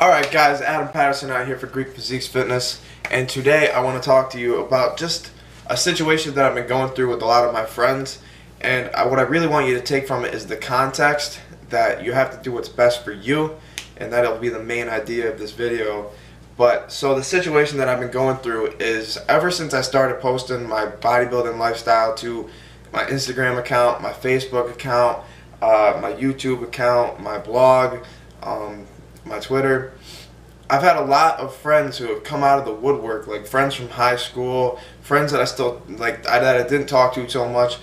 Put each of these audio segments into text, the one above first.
Alright guys, Adam Patterson out here for Greek Physiques Fitness, and today I want to talk to you about just a situation that I've been going through with a lot of my friends, and what I really want you to take from it is the context that you have to do what's best for you, and that'll be the main idea of this video. But so the situation that I've been going through is ever since I started posting my bodybuilding lifestyle to my Instagram account, my Facebook account, my YouTube account, my blog, my Twitter, I've had a lot of friends who have come out of the woodwork, like friends from high school, friends that I still like that I didn't talk to so much,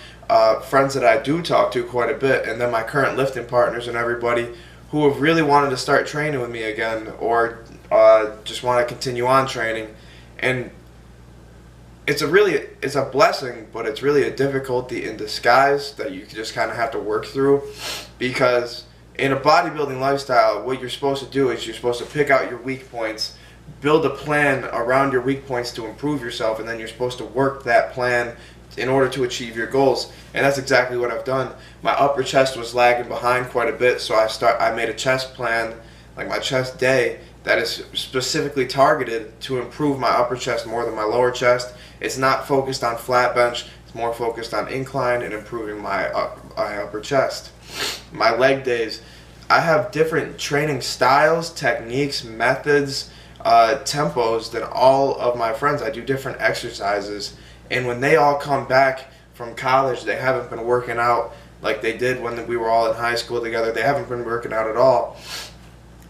friends that I do talk to quite a bit, and then my current lifting partners and everybody who have really wanted to start training with me again, or just want to continue on training. And it's a blessing, but it's really a difficulty in disguise that you just kind of have to work through, because in a bodybuilding lifestyle, what you're supposed to do is you're supposed to pick out your weak points, build a plan around your weak points to improve yourself, and then you're supposed to work that plan in order to achieve your goals. And that's exactly what I've done. My upper chest was lagging behind quite a bit, so I made a chest plan, like my chest day, that is specifically targeted to improve my upper chest more than my lower chest. It's not focused on flat bench, it's more focused on incline and improving my upper chest. My leg days, I have different training styles, techniques, methods, tempos than all of my friends. I do different exercises, and when they all come back from college, they haven't been working out like they did when we were all in high school together. They haven't been working out at all.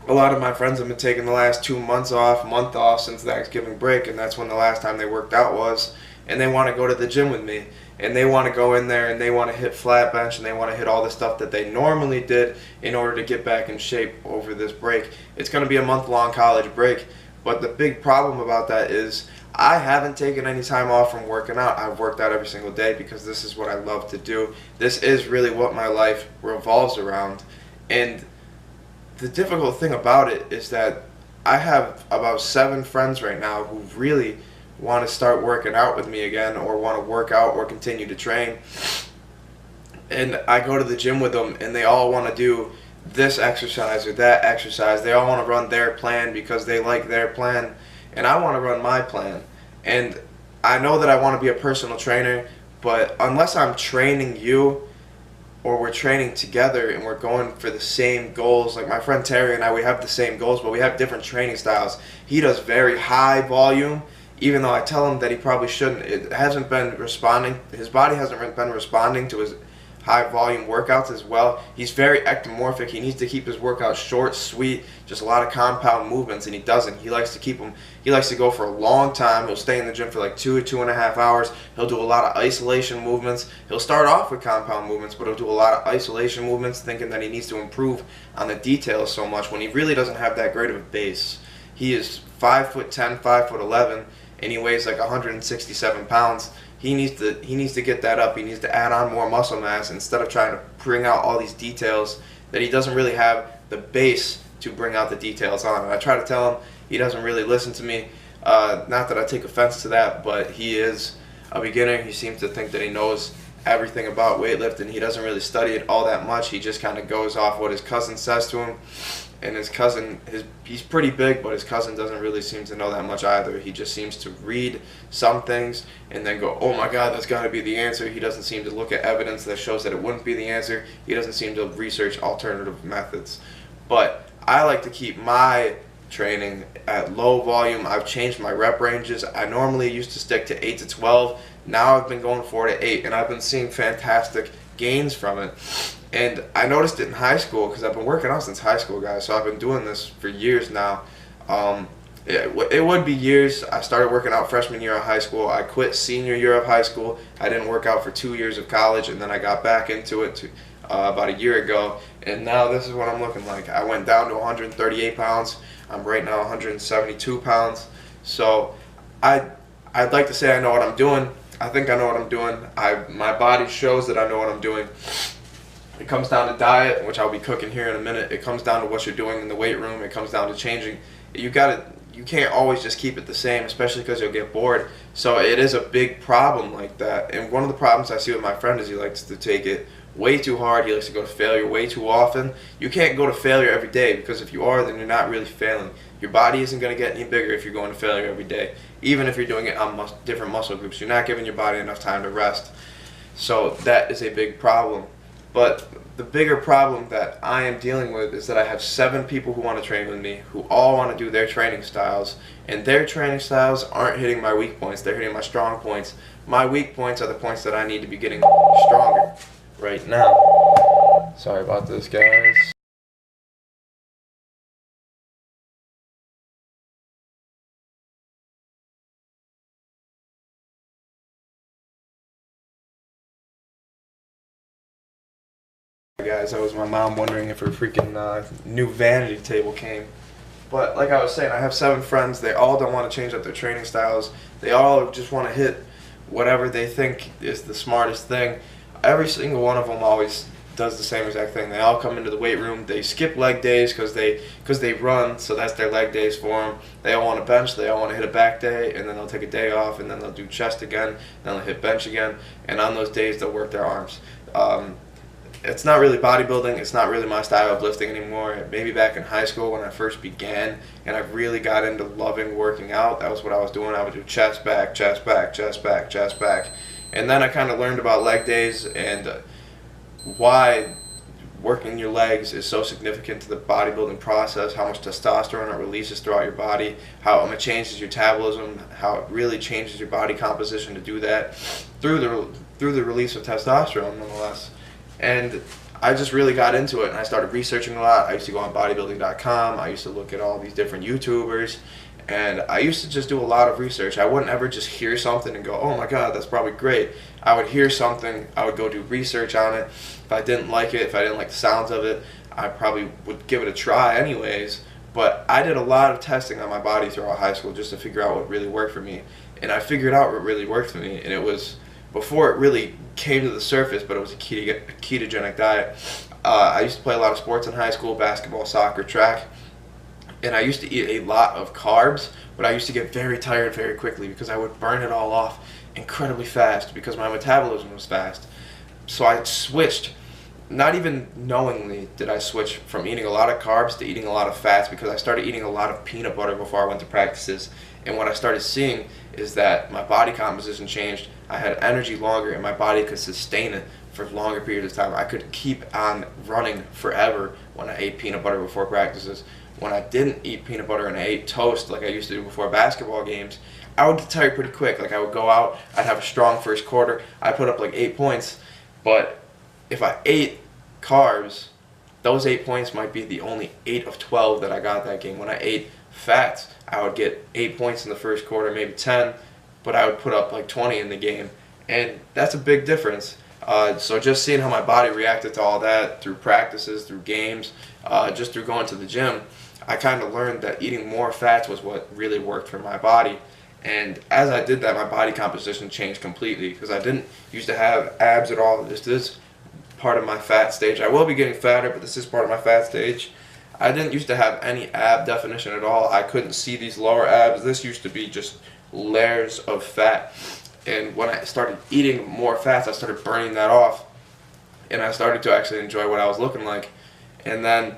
A lot of my friends have been taking the last 2 months off, month off since Thanksgiving break, and that's when the last time they worked out was. And they want to go to the gym with me, and they want to go in there and they want to hit flat bench, and they want to hit all the stuff that they normally did in order to get back in shape over this break. It's going to be a month-long college break, but the big problem about that is I haven't taken any time off from working out. I've worked out every single day because this is what I love to do. This is really what my life revolves around. And the difficult thing about it is that I have about 7 friends right now who really want to start working out with me again, or want to work out or continue to train. And I go to the gym with them, and they all want to do this exercise or that exercise. They all want to run their plan because they like their plan, and I want to run my plan. And I know that I want to be a personal trainer, but unless I'm training you, or we're training together and we're going for the same goals, like my friend Terry and I, we have the same goals, but we have different training styles. He does very high volume, even though I tell him that he probably shouldn't. It hasn't been responding, his body hasn't been responding to his high volume workouts as well. He's very ectomorphic. He needs to keep his workouts short, sweet, just a lot of compound movements, and he doesn't. He likes to keep them, he likes to go for a long time. He'll stay in the gym for like 2.5 hours. He'll do a lot of isolation movements. He'll start off with compound movements, but he'll do a lot of isolation movements, thinking that he needs to improve on the details so much when he really doesn't have that great of a base. He is 5'10", 5'11", and he weighs like 167 pounds. He needs to get that up. He needs to add on more muscle mass instead of trying to bring out all these details that he doesn't really have the base to bring out the details on. And I try to tell him, he doesn't really listen to me. Not that I take offense to that, but he is a beginner. He seems to think that he knows everything about weightlifting. He doesn't really study it all that much. He just kind of goes off what his cousin says to him. And his cousin, he's pretty big, but his cousin doesn't really seem to know that much either. He just seems to read some things and then go, oh my God, that's got to be the answer. He doesn't seem to look at evidence that shows that it wouldn't be the answer. He doesn't seem to research alternative methods. But I like to keep my training at low volume. I've changed my rep ranges. I normally used to stick to 8 to 12. Now I've been going 4 to 8, and I've been seeing fantastic gains from it. And I noticed it in high school because I've been working out since high school, guys. So I've been doing this for years now. It would be years. I started working out freshman year of high school. I quit senior year of high school. I didn't work out for 2 years of college, and then I got back into it about a year ago. And now this is what I'm looking like. I went down to 138 pounds. I'm right now 172 pounds. So I'd like to say I know what I'm doing. I think I know what I'm doing. My body shows that I know what I'm doing. It comes down to diet, which I'll be cooking here in a minute. It comes down to what you're doing in the weight room. It comes down to changing. You can't always just keep it the same, especially because you'll get bored. So it is a big problem like that. And one of the problems I see with my friend is he likes to take it way too hard. He likes to go to failure way too often. You can't go to failure every day, because if you are, then you're not really failing. Your body isn't going to get any bigger if you're going to failure every day. Even if you're doing it on different muscle groups, you're not giving your body enough time to rest. So that is a big problem. But the bigger problem that I am dealing with is that I have 7 people who want to train with me, who all want to do their training styles, and their training styles aren't hitting my weak points, they're hitting my strong points. My weak points are the points that I need to be getting stronger right now. Sorry about this, guys. Guys, that was my mom wondering if her freaking new vanity table came. But like I was saying, I have 7 friends. They all don't want to change up their training styles. They all just want to hit whatever they think is the smartest thing. Every single one of them always does the same exact thing. They all come into the weight room. They skip leg days because they run, so that's their leg days for them. They all want to bench. They all want to hit a back day, and then they'll take a day off, and then they'll do chest again, then they'll hit bench again, and on those days they'll work their arms. It's not really bodybuilding. It's not really my style of lifting anymore. Maybe back in high school when I first began and I really got into loving working out, that was what I was doing. I would do chest back, chest back, chest back, chest back. And then I kind of learned about leg days and why working your legs is so significant to the bodybuilding process, how much testosterone it releases throughout your body, how it changes your metabolism, how it really changes your body composition to do that through the release of testosterone, nonetheless. And I just really got into it, and I started researching a lot. I used to go on bodybuilding.com. I used to look at all these different YouTubers, and I used to just do a lot of research. I wouldn't ever just hear something and go, oh my god, that's probably great. I would hear something, I would go do research on it. If I didn't like it, if I didn't like the sounds of it, I probably would give it a try anyways. But I did a lot of testing on my body throughout high school just to figure out what really worked for me. And I figured out what really worked for me, and it was before it really came to the surface, but it was a ketogenic diet. I used to play a lot of sports in high school, basketball, soccer, track, and I used to eat a lot of carbs, but I used to get very tired very quickly because I would burn it all off incredibly fast because my metabolism was fast. So I switched, not even knowingly did I switch from eating a lot of carbs to eating a lot of fats, because I started eating a lot of peanut butter before I went to practices. And what I started seeing is that my body composition changed. I had energy longer, and my body could sustain it for longer periods of time. I could keep on running forever when I ate peanut butter before practices. When I didn't eat peanut butter and I ate toast like I used to do before basketball games, I would get tired pretty quick. Like I would go out, I'd have a strong first quarter, I'd put up like 8 points, but if I ate carbs, those 8 points might be the only 8 of 12 that I got that game. When I ate fats, I would get 8 points in the first quarter, maybe 10, but I would put up like 20 in the game, and that's a big difference. So just seeing how my body reacted to all that through practices, through games, just through going to the gym, I kind of learned that eating more fats was what really worked for my body. And as I did that, my body composition changed completely, because I didn't used to have abs at all. This is part of my fat stage. I will be getting fatter, but this is part of my fat stage. I didn't used to have any ab definition at all. I couldn't see these lower abs. This used to be just layers of fat. And when I started eating more fats, I started burning that off. And I started to actually enjoy what I was looking like. And then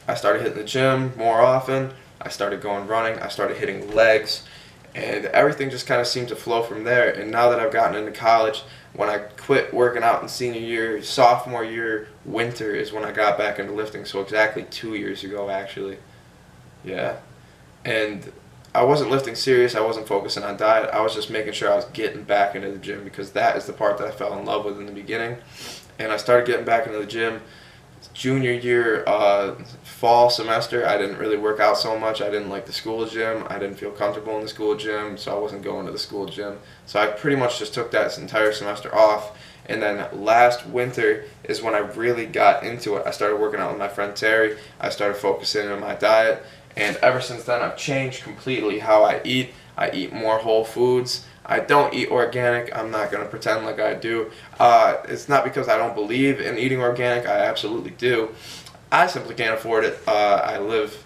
I started hitting the gym more often. I started going running. I started hitting legs. And everything just kind of seemed to flow from there. And now that I've gotten into college, when I quit working out in senior year, sophomore year, winter is when I got back into lifting. So exactly 2 years ago, actually. Yeah. And I wasn't lifting serious. I wasn't focusing on diet. I was just making sure I was getting back into the gym, because that is the part that I fell in love with in the beginning. And I started getting back into the gym junior year, fall semester. I didn't really work out so much. I didn't like the school gym. I didn't feel comfortable in the school gym, so I wasn't going to the school gym. So I pretty much just took that entire semester off. And then last winter is when I really got into it. I started working out with my friend Terry. I started focusing on my diet. And ever since then, I've changed completely how I eat. I eat more whole foods. I don't eat organic. I'm not going to pretend like I do. It's not because I don't believe in eating organic. I absolutely do. I simply can't afford it. I live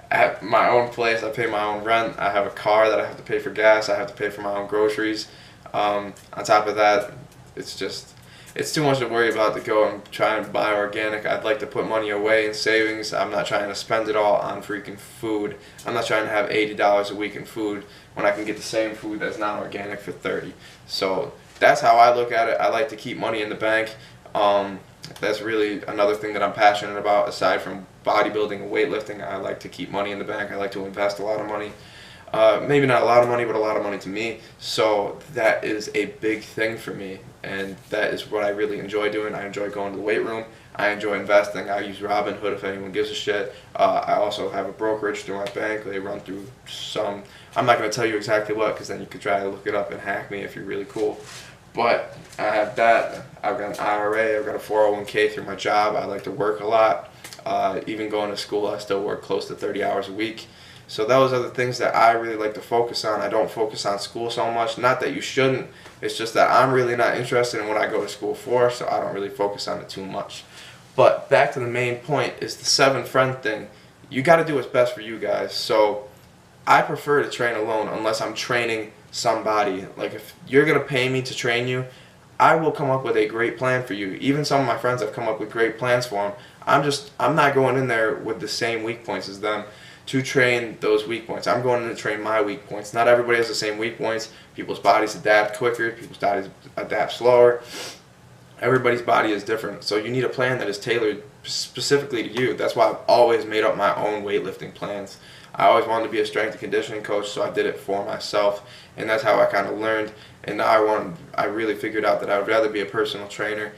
at my own place. I pay my own rent. I have a car that I have to pay for gas. I have to pay for my own groceries. On top of that, it's just, it's too much to worry about to go and try and buy organic. I'd like to put money away in savings. I'm not trying to spend it all on freaking food. I'm not trying to have $80 a week in food when I can get the same food that's not organic for 30. So that's how I look at it. I like to keep money in the bank. That's really another thing that I'm passionate about aside from bodybuilding and weightlifting. I like to keep money in the bank. I like to invest a lot of money. Maybe not a lot of money, but a lot of money to me. So that is a big thing for me, and that is what I really enjoy doing. I enjoy going to the weight room. I enjoy investing. I use Robinhood if anyone gives a shit. I also have a brokerage through my bank. They run through some. I'm not going to tell you exactly what, because then you could try to look it up and hack me if you're really cool. But I have that. I've got an IRA. I've got a 401k through my job. I like to work a lot. Even going to school, I still work close to 30 hours a week. So those are the things that I really like to focus on. I don't focus on school so much. Not that you shouldn't. It's just that I'm really not interested in what I go to school for, so I don't really focus on it too much. But back to the main point is the 7-friend thing. You got to do what's best for you guys. So I prefer to train alone unless I'm training somebody. Like if you're going to pay me to train you, I will come up with a great plan for you. Even some of my friends have come up with great plans for them. I'm not going in there with the same weak points as them to train those weak points. I'm going in to train my weak points. Not everybody has the same weak points. People's bodies adapt quicker. People's bodies adapt slower. Everybody's body is different. So you need a plan that is tailored specifically to you. That's why I've always made up my own weightlifting plans. I always wanted to be a strength and conditioning coach, so I did it for myself, and that's how I kind of learned. And now I really figured out that I would rather be a personal trainer.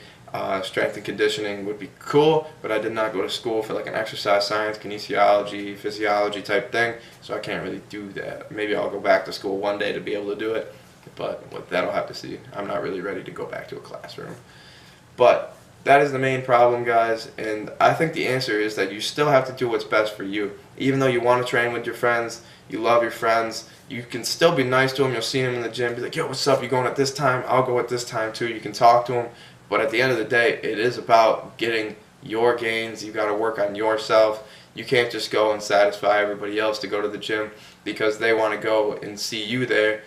Strength and conditioning would be cool, but I did not go to school for like an exercise science, kinesiology, physiology type thing, so I can't really do that. Maybe I'll go back to school one day to be able to do it, but that'll have to see. I'm not really ready to go back to a classroom. But that is the main problem, guys, and I think the answer is that you still have to do what's best for you. Even though you want to train with your friends, you love your friends, you can still be nice to them. You'll see them in the gym, be like, yo, what's up, you going at this time? I'll go at this time too. You can talk to them, but at the end of the day, it is about getting your gains. You got to work on yourself. You can't just go and satisfy everybody else to go to the gym because they want to go and see you there.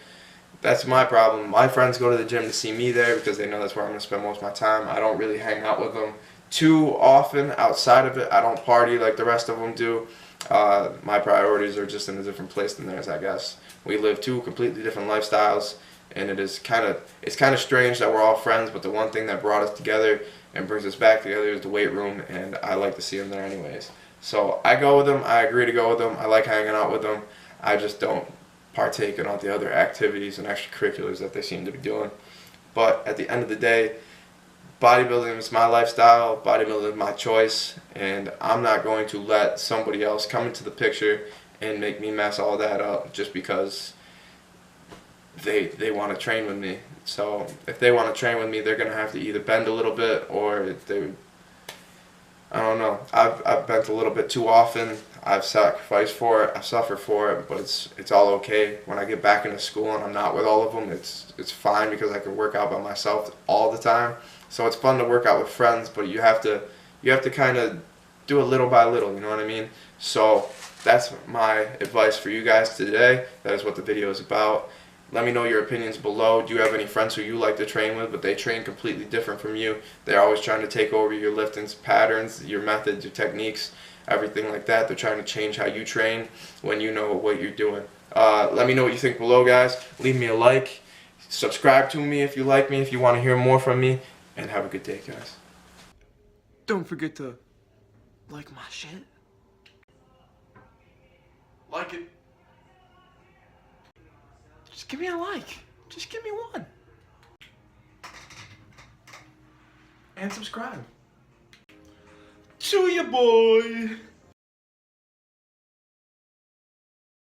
That's my problem. My friends go to the gym to see me there because they know that's where I'm going to spend most of my time. I don't really hang out with them too often outside of it. I don't party like the rest of them do. My priorities are just in a different place than theirs, I guess. We live two completely different lifestyles, and it's kind of strange that we're all friends, but the one thing that brought us together and brings us back together is the weight room, and I like to see them there anyways. So I go with them. I agree to go with them. I like hanging out with them. I just don't partake in all the other activities and extracurriculars that they seem to be doing. But at the end of the day, bodybuilding is my lifestyle, bodybuilding is my choice, and I'm not going to let somebody else come into the picture and make me mess all that up just because they want to train with me. So if they want to train with me, they're going to have to either bend a little bit or I don't know. I've bent a little bit too often. I've sacrificed for it. I've suffered for it, but it's all okay. When I get back into school and I'm not with all of them, it's fine because I can work out by myself all the time. So it's fun to work out with friends, but you have to kind of do it little by little. You know what I mean? So that's my advice for you guys today. That is what the video is about. Let me know your opinions below. Do you have any friends who you like to train with, but they train completely different from you? They're always trying to take over your lifting patterns, your methods, your techniques, everything like that. They're trying to change how you train when you know what you're doing. Let me know what you think below, guys. Leave me a like. Subscribe to me if you like me, if you want to hear more from me. And have a good day, guys. Don't forget to like my shit. Like it. Just give me a like. Just give me one. And subscribe. To your boy.